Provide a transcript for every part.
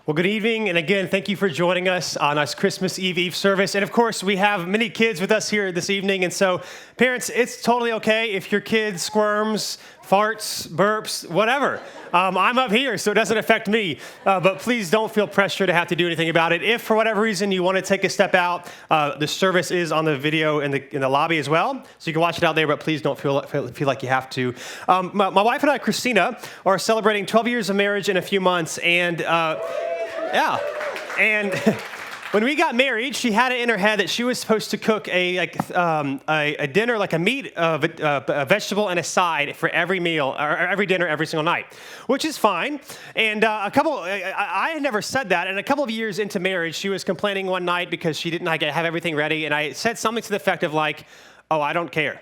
Well, good evening, and again, thank you for joining us on our Christmas Eve service. And of course, we have many kids with us here this evening, and so parents, it's totally okay if your kid squirms, farts, burps, whatever. I'm up here, so it doesn't affect me, but please don't feel pressure to have to do anything about it. If for whatever reason you want to take a step out, the service is on the video in the lobby as well, so you can watch it out there, but please don't feel like you have to. My wife and I, Christina, are celebrating 12 years of marriage in a few months, and when we got married, she had it in her head that she was supposed to cook a dinner, like a meat, a vegetable, and a side for every meal, or every dinner, every single night, which is fine. And I had never said that. And a couple of years into marriage, she was complaining one night because she didn't have everything ready. And I said something to the effect of like, "Oh, I don't care."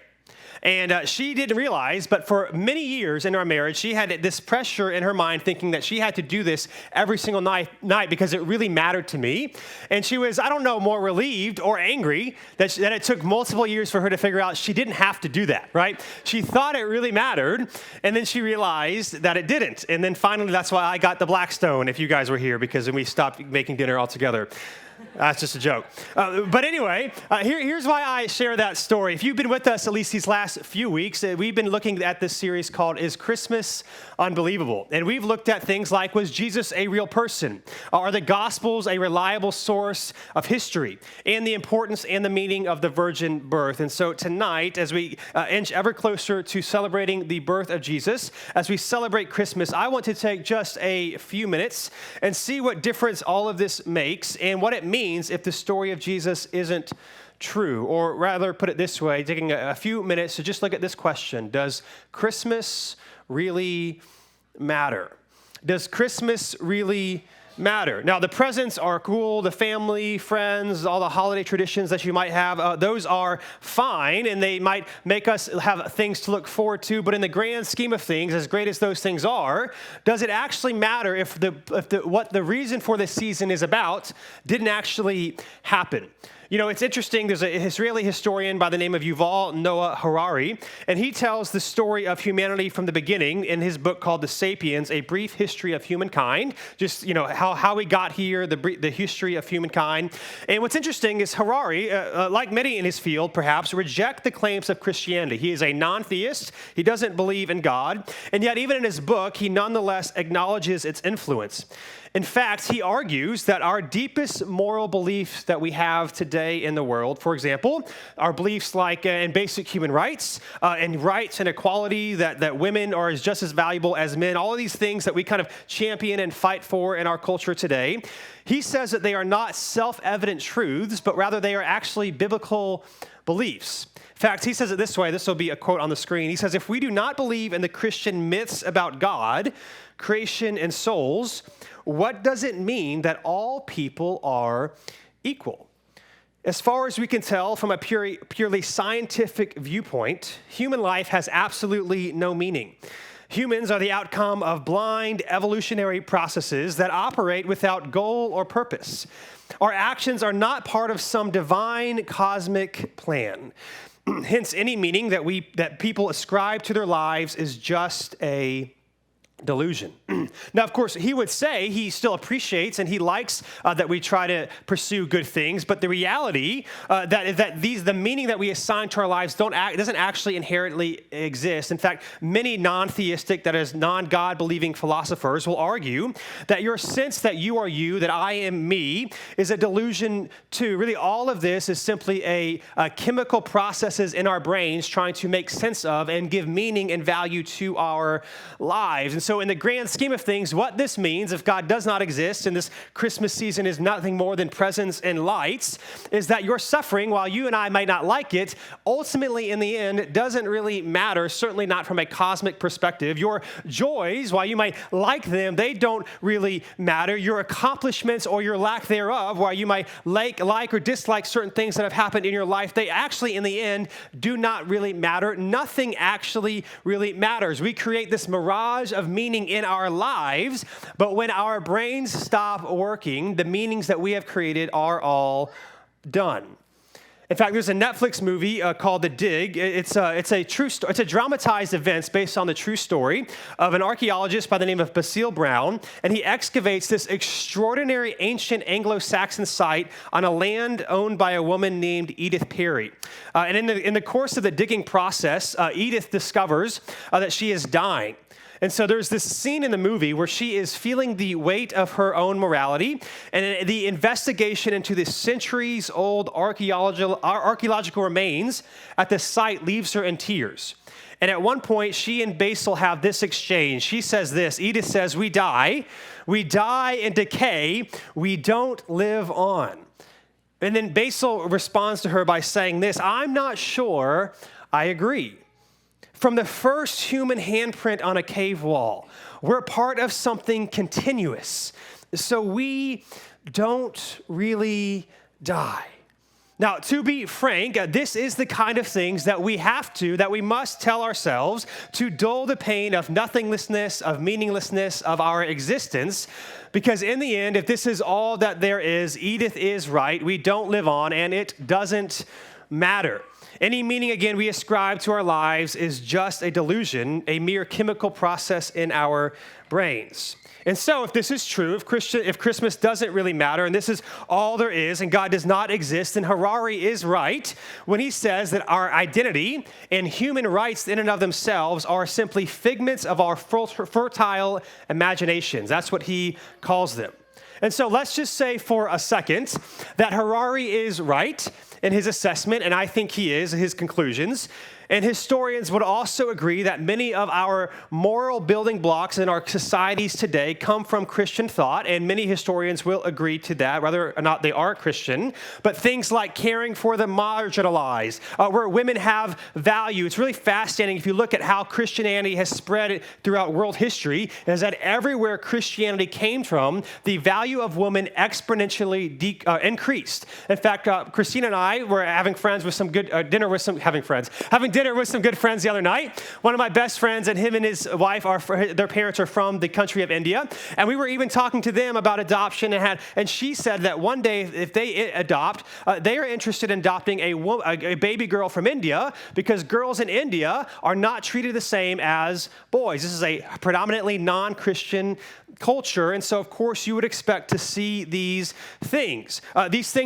And she didn't realize, but for many years in our marriage, she had this pressure in her mind thinking that she had to do this every single night because it really mattered to me. And she was, I don't know, more relieved or angry that it took multiple years for her to figure out she didn't have to do that, right? She thought it really mattered, and then she realized that it didn't. And then finally, that's why I got the Blackstone, if you guys were here, because then we stopped making dinner altogether. That's just a joke. But anyway, here's why I share that story. If you've been with us at least these last few weeks, we've been looking at this series called Is Christmas Unbelievable? And we've looked at things like, was Jesus a real person? Are the Gospels a reliable source of history? And the importance and the meaning of the virgin birth. And so tonight, as we inch ever closer to celebrating the birth of Jesus, as we celebrate Christmas, I want to take just a few minutes and see what difference all of this makes and what it means if the story of Jesus isn't true. Or rather, put it this way, taking a few minutes to just look at this question: does Christmas really matter? Does Christmas really matter? Now, the presents are cool, the family, friends, all the holiday traditions that you might have, those are fine, and they might make us have things to look forward to, but in the grand scheme of things, as great as those things are, does it actually matter if what the reason for this season is about didn't actually happen? You know, it's interesting. There's an Israeli historian by the name of Yuval Noah Harari, and he tells the story of humanity from the beginning in his book called The Sapiens, A Brief History of Humankind. Just, you know, how we got here, the history of humankind. And what's interesting is Harari, like many in his field, perhaps, reject the claims of Christianity. He is a non-theist. He doesn't believe in God. And yet, even in his book, he nonetheless acknowledges its influence. In fact, he argues that our deepest moral beliefs that we have today in the world, for example, are beliefs like in basic human rights and equality, that women are just as valuable as men, all of these things that we kind of champion and fight for in our culture today. He says that they are not self-evident truths, but rather they are actually biblical beliefs. In fact, he says it this way. This will be a quote on the screen. He says, if we do not believe in the Christian myths about God, creation, and souls, what does it mean that all people are equal? As far as we can tell from a purely scientific viewpoint, human life has absolutely no meaning. Humans are the outcome of blind evolutionary processes that operate without goal or purpose. Our actions are not part of some divine cosmic plan. Hence, any meaning that people ascribe to their lives is just a delusion. Now, of course, he would say he still appreciates and he likes that we try to pursue good things, but the reality the meaning that we assign to our lives doesn't actually inherently exist. In fact, many non-theistic, that is, non-God believing philosophers will argue that your sense that you are you, that I am me, is a delusion too. Really, all of this is simply a chemical processes in our brains trying to make sense of and give meaning and value to our lives. And so in the grand scheme of things, what this means, if God does not exist and this Christmas season is nothing more than presents and lights, is that your suffering, while you and I might not like it, ultimately in the end doesn't really matter, certainly not from a cosmic perspective. Your joys, while you might like them, they don't really matter. Your accomplishments or your lack thereof, while you might like or dislike certain things that have happened in your life, they actually in the end do not really matter. Nothing actually really matters. We create this mirage of meaning in our lives, but when our brains stop working, the meanings that we have created are all done. In fact, there's a Netflix movie called The Dig. It's a true story. It's a dramatized event based on the true story of an archaeologist by the name of Basile Brown, and he excavates this extraordinary ancient Anglo-Saxon site on a land owned by a woman named Edith Perry. And in the course of the digging process, Edith discovers that she is dying. And so there's this scene in the movie where she is feeling the weight of her own morality, and the investigation into the centuries-old archaeological remains at the site leaves her in tears. And at one point, she and Basil have this exchange. She says this, Edith says, we die and decay, we don't live on. And then Basil responds to her by saying this, I'm not sure I agree. From the first human handprint on a cave wall, we're part of something continuous. So we don't really die. Now, to be frank, this is the kind of things that we must tell ourselves to dull the pain of nothingnessness, of meaninglessness of our existence. Because in the end, if this is all that there is, Edith is right. We don't live on, and it doesn't matter. Any meaning, again, we ascribe to our lives is just a delusion, a mere chemical process in our brains. And so if this is true, if Christmas doesn't really matter, and this is all there is, and God does not exist, then Harari is right when he says that our identity and human rights in and of themselves are simply figments of our fertile imaginations. That's what he calls them. And so let's just say for a second that Harari is right in his assessment, and I think he is in his conclusions. And historians would also agree that many of our moral building blocks in our societies today come from Christian thought, and many historians will agree to that, whether or not they are Christian. But things like caring for the marginalized, where women have value. It's really fascinating if you look at how Christianity has spread throughout world history, is that everywhere Christianity came from, the value of women exponentially increased. In fact, Christina and I were having dinner with some good friends the other night. One of my best friends, and him and his wife, their parents are from the country of India. And we were even talking to them about adoption, and she said that one day, if they adopt, they are interested in adopting a baby girl from India, because girls in India are not treated the same as boys. This is a predominantly non-Christian culture, and so of course you would expect to see these things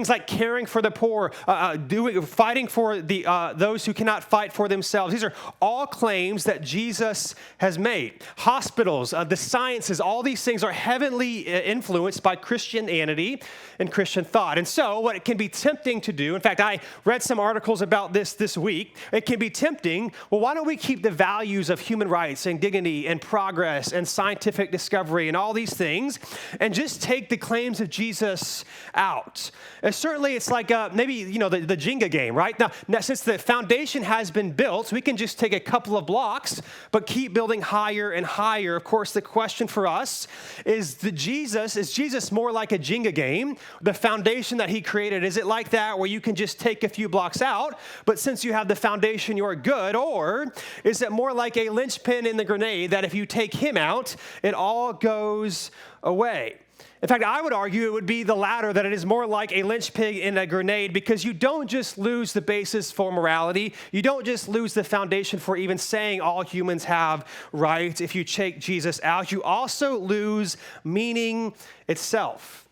like caring for the poor, fighting for those who cannot fight for themselves. These are all claims that Jesus has made. Hospitals, the sciences, all these things are heavily influenced by Christianity and Christian thought. And so what it can be tempting to do, in fact, I read some articles about this week, it can be tempting, well, why don't we keep the values of human rights and dignity and progress and scientific discovery and all these things and just take the claims of Jesus out? And certainly it's like maybe, the Jenga game, right? Now, since the foundation has been built, we can just take a couple of blocks, but keep building higher and higher. Of course, the question for us is Jesus more like a Jenga game? The foundation that he created, is it like that where you can just take a few blocks out, but since you have the foundation, you're good? Or is it more like a linchpin in the grenade that if you take him out, it all goes away? In fact, I would argue it would be the latter, that it is more like a linchpin in a grenade, because you don't just lose the basis for morality. You don't just lose the foundation for even saying all humans have rights if you take Jesus out. You also lose meaning itself.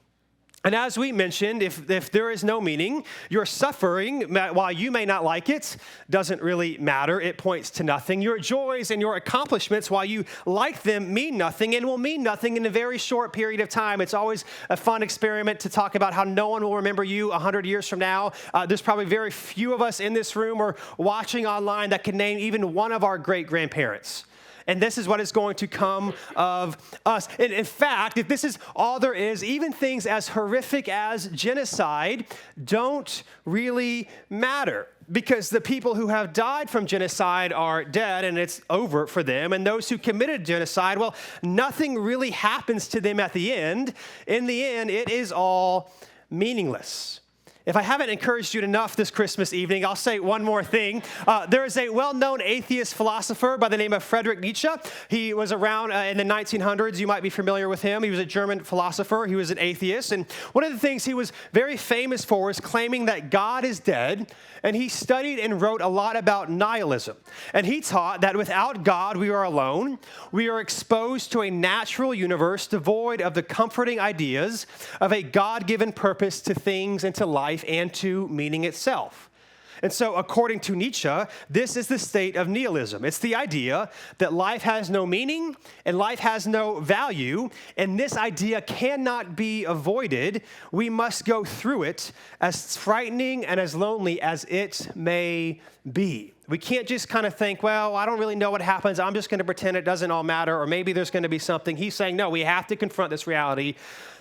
And as we mentioned, if there is no meaning, your suffering, while you may not like it, doesn't really matter. It points to nothing. Your joys and your accomplishments, while you like them, mean nothing and will mean nothing in a very short period of time. It's always a fun experiment to talk about how no one will remember you 100 years from now. There's probably very few of us in this room or watching online that can name even one of our great-grandparents. And this is what is going to come of us. And in fact, if this is all there is, even things as horrific as genocide don't really matter, because the people who have died from genocide are dead and it's over for them. And those who committed genocide, well, nothing really happens to them at the end. In the end, it is all meaningless. If I haven't encouraged you enough this Christmas evening, I'll say one more thing. There is a well-known atheist philosopher by the name of Friedrich Nietzsche. He was around in the 1900s. You might be familiar with him. He was a German philosopher. He was an atheist. And one of the things he was very famous for is claiming that God is dead. And he studied and wrote a lot about nihilism. And he taught that without God, we are alone. We are exposed to a natural universe devoid of the comforting ideas of a God-given purpose to things and to life and to meaning itself. And so, according to Nietzsche, this is the state of nihilism. It's the idea that life has no meaning and life has no value, and this idea cannot be avoided. We must go through it, as frightening and as lonely as it may be. We can't just kind of think, well, I don't really know what happens. I'm just going to pretend it doesn't all matter, or maybe there's going to be something. He's saying, no, we have to confront this reality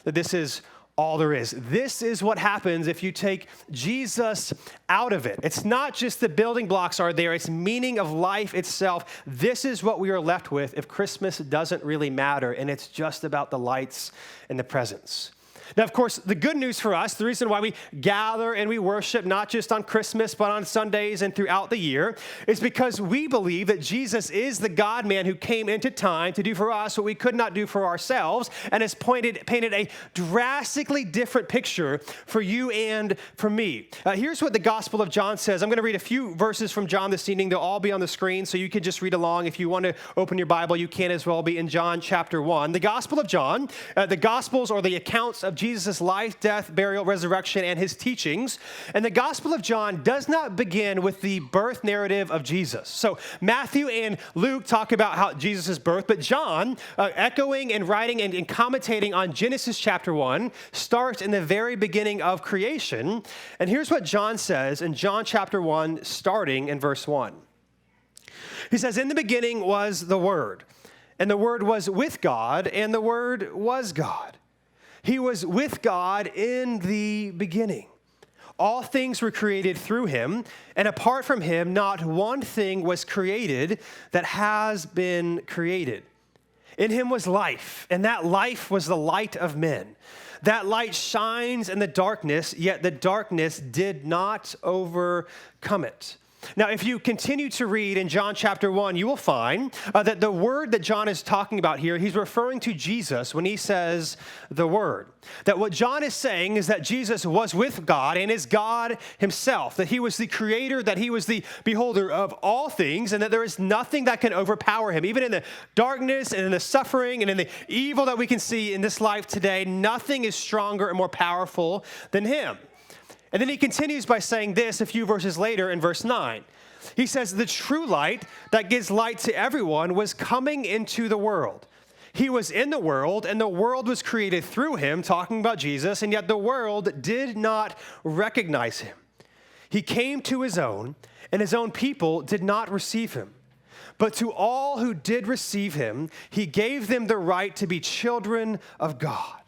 that this is all there is. This is what happens if you take Jesus out of it. It's not just the building blocks are there, it's meaning of life itself. This is what we are left with if Christmas doesn't really matter and it's just about the lights and the presents. Now, of course, the good news for us, the reason why we gather and we worship not just on Christmas, but on Sundays and throughout the year, is because we believe that Jesus is the God-man who came into time to do for us what we could not do for ourselves, and has painted a drastically different picture for you and for me. Here's what the Gospel of John says. I'm going to read a few verses from John this evening. They'll all be on the screen, so you can just read along. If you want to open your Bible, you can as well. Be in John chapter 1. The Gospel of John, the Gospels are the accounts of Jesus' life, death, burial, resurrection, and his teachings. And the Gospel of John does not begin with the birth narrative of Jesus. So Matthew and Luke talk about how Jesus' birth, but John, echoing and writing and commentating on Genesis chapter 1, starts in the very beginning of creation. And here's what John says in John chapter 1, starting in verse 1. He says, "In the beginning was the Word, and the Word was with God, and the Word was God. He was with God in the beginning. All things were created through him, and apart from him, not one thing was created that has been created. In him was life, and that life was the light of men. That light shines in the darkness, yet the darkness did not overcome it." Now, if you continue to read in John chapter 1, you will find that the word that John is talking about here, he's referring to Jesus when he says the word. That what John is saying is that Jesus was with God and is God himself, that he was the creator, that he was the beholder of all things, and that there is nothing that can overpower him. Even in the darkness and in the suffering and in the evil that we can see in this life today, nothing is stronger and more powerful than him. And then he continues by saying this a few verses later in verse 9. He says, "The true light that gives light to everyone was coming into the world. He was in the world, and the world was created through him," talking about Jesus, "and yet the world did not recognize him. He came to his own, and his own people did not receive him. But to all who did receive him, he gave them the right to be children of God,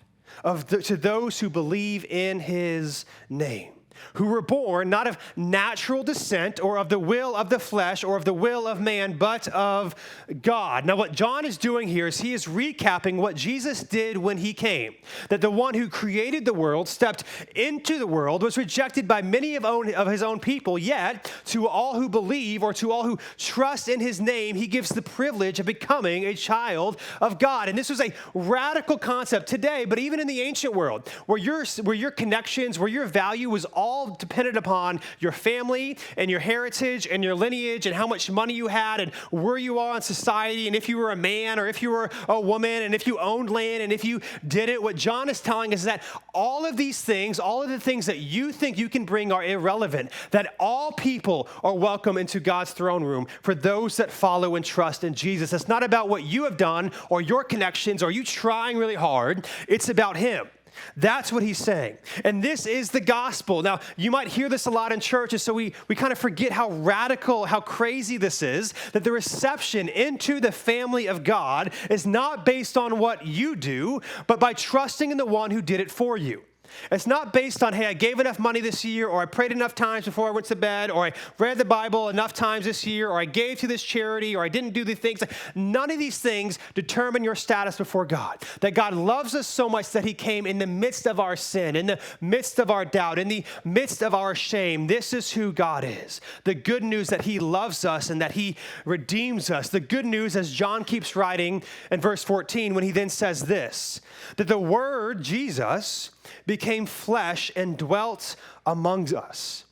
to those who believe in his name, who were born not of natural descent or of the will of the flesh or of the will of man, but of God." Now, what John is doing here is he is recapping what Jesus did when he came. That the one who created the world, stepped into the world, was rejected by many of his own people, yet to all who believe or to all who trust in his name, he gives the privilege of becoming a child of God. And this was a radical concept today, but even in the ancient world, where your connections, where your value was all dependent upon your family and your heritage and your lineage and how much money you had and where you are in society and if you were a man or if you were a woman and if you owned land and if you didn't. What John is telling us is that all of these things, all of the things that you think you can bring are irrelevant, that all people are welcome into God's throne room for those that follow and trust in Jesus. It's not about what you have done or your connections or you trying really hard. It's about him. That's what he's saying. And this is the gospel. Now, you might hear this a lot in churches, so we kind of forget how radical, how crazy this is, that the reception into the family of God is not based on what you do, but by trusting in the one who did it for you. It's not based on, hey, I gave enough money this year, or I prayed enough times before I went to bed, or I read the Bible enough times this year, or I gave to this charity, or I didn't do the things. None of these things determine your status before God. That God loves us so much that he came in the midst of our sin, in the midst of our doubt, in the midst of our shame. This is who God is. The good news that he loves us and that he redeems us. The good news, as John keeps writing in verse 14, when he then says this, that the Word, Jesus, became flesh and dwelt among us.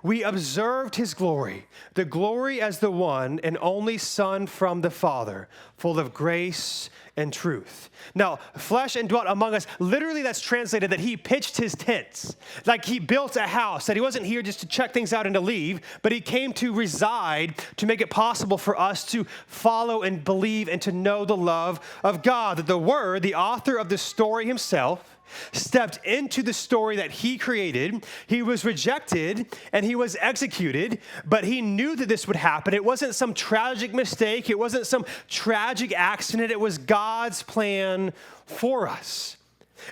We observed his glory, the glory as the one and only Son from the Father, full of grace and truth. Now, flesh and dwelt among us, literally that's translated that he pitched his tents, like he built a house, that he wasn't here just to check things out and to leave, but he came to reside to make it possible for us to follow and believe and to know the love of God. That the Word, the author of the story himself, stepped into the story that he created. He was rejected and he was executed, but he knew that this would happen. It wasn't some tragic mistake. It wasn't some tragic accident. It was God's plan for us.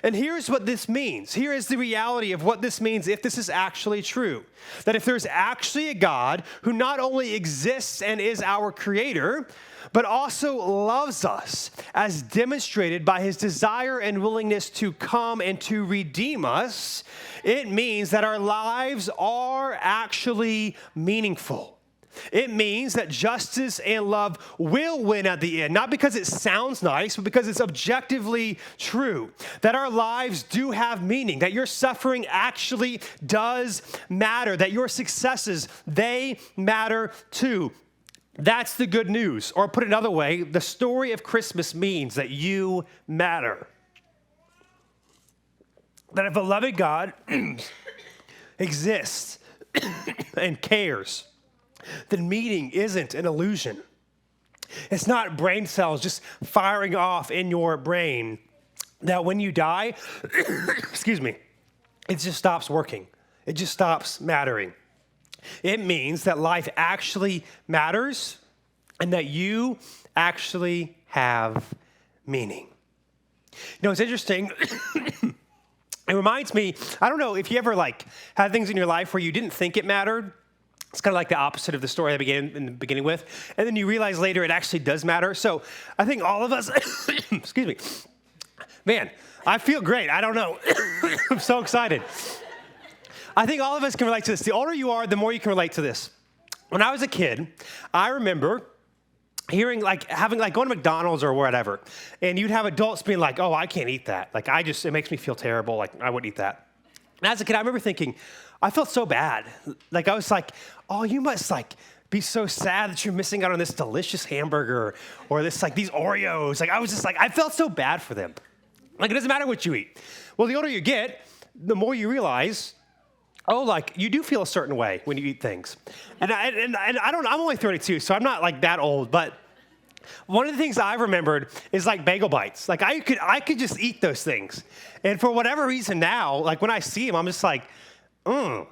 And here's what this means. Here is the reality of what this means if this is actually true. That if there's actually a God who not only exists and is our creator, but also loves us, as demonstrated by his desire and willingness to come and to redeem us, it means that our lives are actually meaningful. It means that justice and love will win at the end, not because it sounds nice, but because it's objectively true. That our lives do have meaning, that your suffering actually does matter, that your successes, they matter too. That's the good news. Or put another way, the story of Christmas means that you matter. That if a loving God exists and cares, then meaning isn't an illusion. It's not brain cells just firing off in your brain. That when you die, excuse me, it just stops working. It just stops mattering. It means that life actually matters and that you actually have meaning. You know, it's interesting. It reminds me, I don't know if you ever had things in your life where you didn't think it mattered. It's kind of like the opposite of the story I began in the beginning with. And then you realize later it actually does matter. So I think all of us, excuse me, man, I feel great. I don't know. I'm so excited. I think all of us can relate to this. The older you are, the more you can relate to this. When I was a kid, I remember hearing going to McDonald's or whatever, and you'd have adults being like, oh, I can't eat that. It makes me feel terrible. I wouldn't eat that. And as a kid, I remember thinking, I felt so bad. I was like, oh, you must be so sad that you're missing out on this delicious hamburger or this these Oreos. I was just I felt so bad for them. It doesn't matter what you eat. Well, the older you get, the more you realize, you do feel a certain way when you eat things. And I'm only 32, so I'm not that old, but one of the things I've remembered is bagel bites. I could just eat those things. And for whatever reason now, when I see them, I'm just And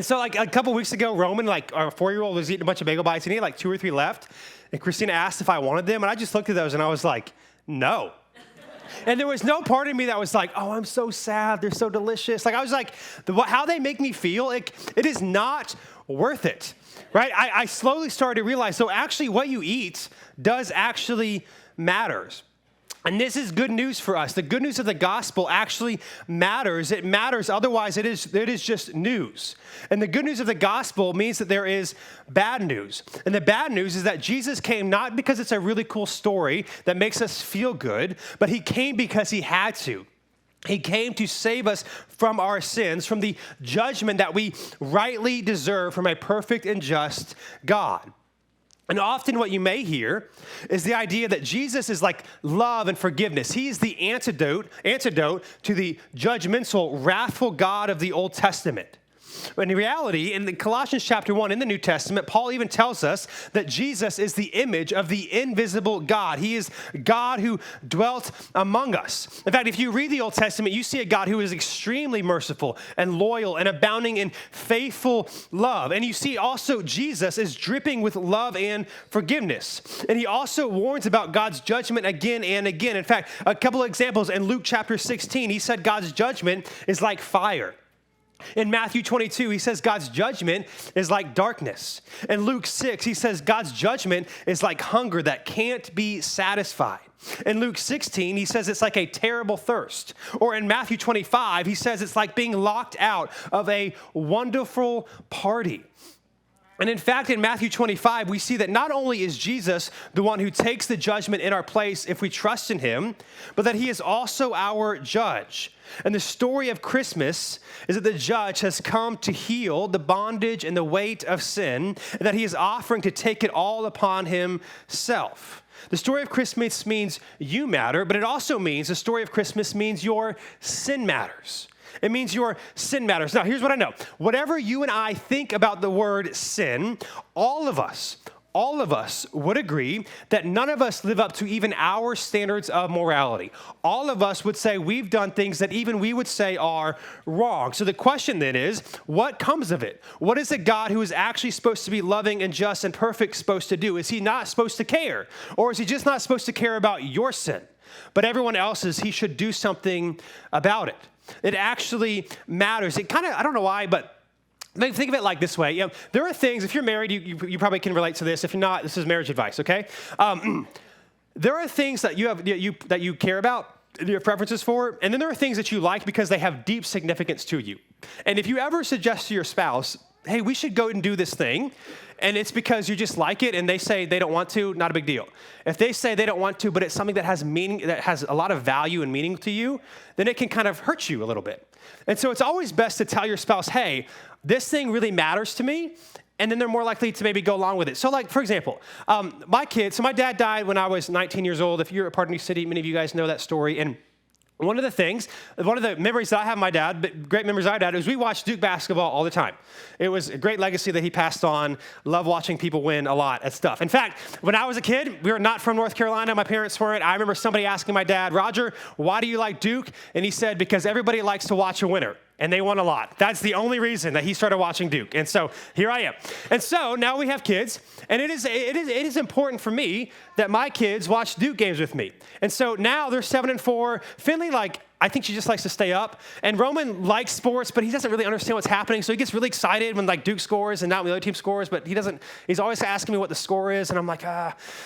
so a couple weeks ago, Roman, our 4-year-old, was eating a bunch of bagel bites, and he had 2 or 3 left. And Christina asked if I wanted them, and I just looked at those and I was like, no. And there was no part of me that was oh, I'm so sad. They're so delicious. I was how they make me feel, it is not worth it, right? I slowly started to realize, so actually what you eat does actually matters. And this is good news for us. The good news of the gospel actually matters. It matters. Otherwise, it is just news. And the good news of the gospel means that there is bad news. And the bad news is that Jesus came not because it's a really cool story that makes us feel good, but he came because he had to. He came to save us from our sins, from the judgment that we rightly deserve from a perfect and just God. And often what you may hear is the idea that Jesus is love and forgiveness. He's the antidote to the judgmental, wrathful God of the Old Testament. But in reality, in the Colossians chapter 1 in the New Testament, Paul even tells us that Jesus is the image of the invisible God. He is God who dwelt among us. In fact, if you read the Old Testament, you see a God who is extremely merciful and loyal and abounding in faithful love. And you see also Jesus is dripping with love and forgiveness. And he also warns about God's judgment again and again. In fact, a couple of examples in Luke chapter 16, he said God's judgment is like fire. In Matthew 22, he says God's judgment is like darkness. In Luke 6, he says God's judgment is like hunger that can't be satisfied. In Luke 16, he says it's like a terrible thirst. Or in Matthew 25, he says it's like being locked out of a wonderful party. And in fact, in Matthew 25, we see that not only is Jesus the one who takes the judgment in our place if we trust in him, but that he is also our judge. And the story of Christmas is that the judge has come to heal the bondage and the weight of sin, and that he is offering to take it all upon himself. The story of Christmas means you matter, but it also means, the story of Christmas means your sin matters. It means your sin matters. Now, here's what I know. Whatever you and I think about the word sin, all of us would agree that none of us live up to even our standards of morality. All of us would say we've done things that even we would say are wrong. So the question then is, what comes of it? What is a God who is actually supposed to be loving and just and perfect supposed to do? Is he not supposed to care? Or is he just not supposed to care about your sin? But everyone else's, he should do something about it. It actually matters. It kind of, I don't know why, but think of it like this way. There are things, if you're married, you probably can relate to this. If you're not, this is marriage advice, okay? There are things that you care about, your preferences for, and then there are things that you like because they have deep significance to you. And if you ever suggest to your spouse, hey, we should go and do this thing, and it's because you just like it, and they say they don't want to, not a big deal. If they say they don't want to, but it's something that has meaning, that has a lot of value and meaning to you, then it can kind of hurt you a little bit. And so it's always best to tell your spouse, hey, this thing really matters to me, and then they're more likely to maybe go along with it. So like, for example, my dad died when I was 19 years old. If you're a part of New City, many of you guys know that story, and one of the memories that I have of my dad, but great memories I had, is we watched Duke basketball all the time. It was a great legacy that he passed on. Love watching people win a lot at stuff. In fact, when I was a kid, we were not from North Carolina. My parents weren't. I remember somebody asking my dad, Roger, why do you like Duke? And he said, because everybody likes to watch a winner. And they won a lot. That's the only reason that he started watching Duke. And so here I am. And so now we have kids, and it is important for me that my kids watch Duke games with me. And so now they're 7 and 4. Finley, I think she just likes to stay up. And Roman likes sports, but he doesn't really understand what's happening. So he gets really excited when Duke scores and not when the other team scores, but he's always asking me what the score is. And I'm like,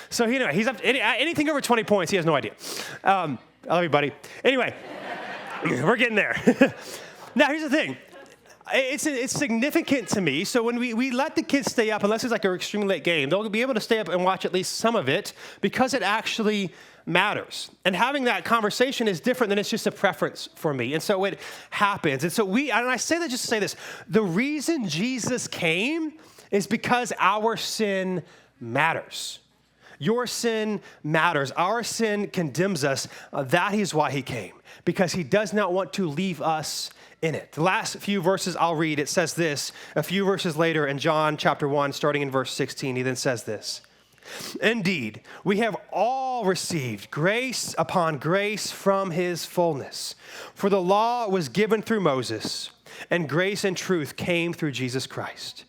So anyway, he's up anything over 20 points, he has no idea. I love you, buddy. Anyway, we're getting there. Now, here's the thing. It's significant to me. So when we let the kids stay up, unless it's like an extremely late game, they'll be able to stay up and watch at least some of it because it actually matters. And having that conversation is different than it's just a preference for me. And so it happens. And so and I say that just to say this. The reason Jesus came is because our sin matters. Your sin matters. Our sin condemns us. That is why he came, because he does not want to leave us in it. The last few verses I'll read, it says this, a few verses later in John chapter 1, starting in verse 16, he then says this, indeed, we have all received grace upon grace from his fullness. For the law was given through Moses, and grace and truth came through Jesus Christ.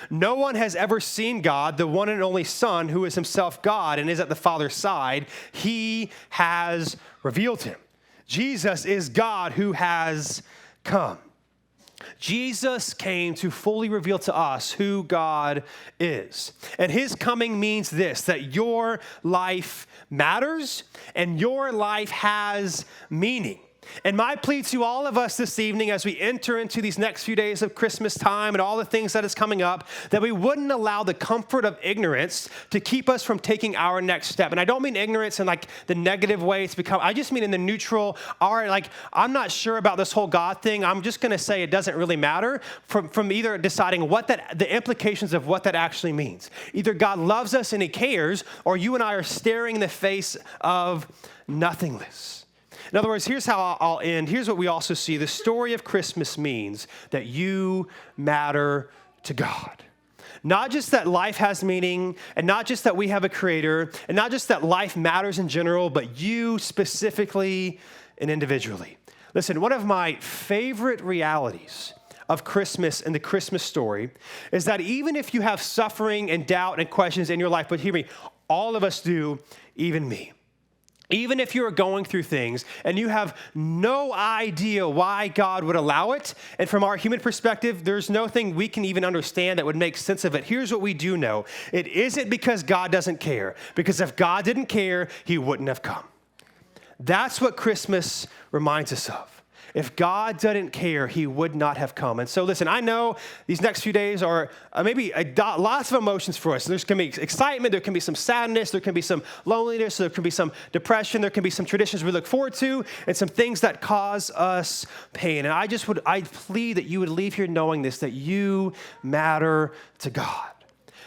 No one has ever seen God, the one and only Son, who is himself God and is at the Father's side. He has revealed him. Jesus is God who has come. Jesus came to fully reveal to us who God is. And his coming means this, that your life matters and your life has meaning. And my plea to all of us this evening as we enter into these next few days of Christmas time and all the things that is coming up, that we wouldn't allow the comfort of ignorance to keep us from taking our next step. And I don't mean ignorance in the negative way it's become. I just mean in the neutral, I'm not sure about this whole God thing. I'm just going to say it doesn't really matter from either deciding the implications of what that actually means. Either God loves us and he cares, or you and I are staring in the face of nothingness. In other words, here's how I'll end. Here's what we also see. The story of Christmas means that you matter to God. Not just that life has meaning, and not just that we have a creator, and not just that life matters in general, but you specifically and individually. Listen, one of my favorite realities of Christmas and the Christmas story is that even if you have suffering and doubt and questions in your life, but hear me, all of us do, even me. Even if you're going through things and you have no idea why God would allow it, and from our human perspective, there's nothing we can even understand that would make sense of it. Here's what we do know. It isn't because God doesn't care, because if God didn't care, he wouldn't have come. That's what Christmas reminds us of. If God didn't care, he would not have come. And so listen, I know these next few days are lots of emotions for us. There's going to be excitement, there can be some sadness, there can be some loneliness, there can be some depression, there can be some traditions we look forward to, and some things that cause us pain. And I plead that you would leave here knowing this, that you matter to God.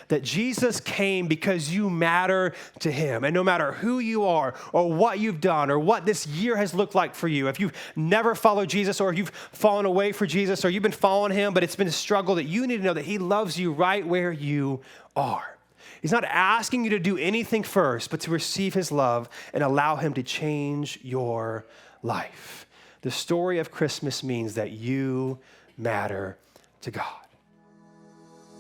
That Jesus came because you matter to him. And no matter who you are or what you've done or what this year has looked like for you, if you've never followed Jesus or you've fallen away for Jesus or you've been following him, but it's been a struggle, that you need to know that he loves you right where you are. He's not asking you to do anything first, but to receive his love and allow him to change your life. The story of Christmas means that you matter to God.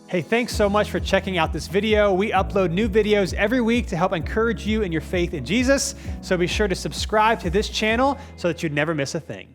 Hey, thanks so much for checking out this video. We upload new videos every week to help encourage you in your faith in Jesus. So be sure to subscribe to this channel so that you never miss a thing.